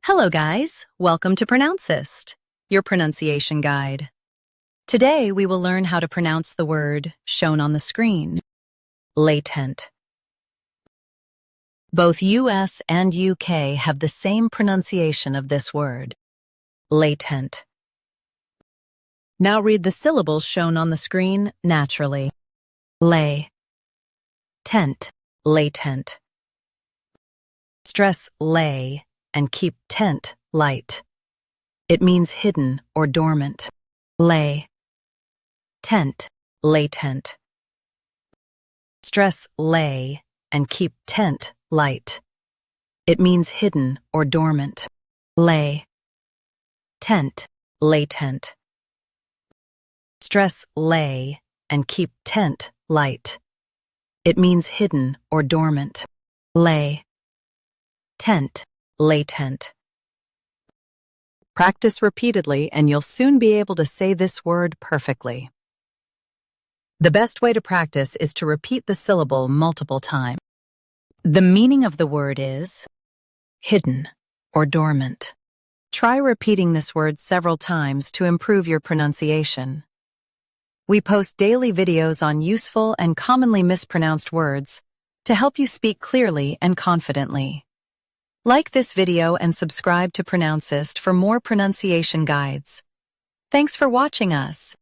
Hello guys, welcome to Pronouncist, your pronunciation guide. Today we will learn how to pronounce the word shown on the screen, latent. Both US and UK have the same pronunciation of this word, latent. Now read the syllables shown on the screen naturally. Lay, tent, latent. Stress lay and keep tent light. It means hidden or dormant. Lay, tent, latent. Stress lay and keep tent light. It means hidden or dormant. Lay, tent, latent. Stress lay and keep tent light. It means hidden or dormant. Lay, tent, latent. Practice repeatedly and you'll soon be able to say this word perfectly. The best way to practice is to repeat the syllable multiple times. The meaning of the word is hidden or dormant. Try repeating this word several times to improve your pronunciation. We post daily videos on useful and commonly mispronounced words to help you speak clearly and confidently. Like this video and subscribe to Pronouncist for more pronunciation guides. Thanks for watching us.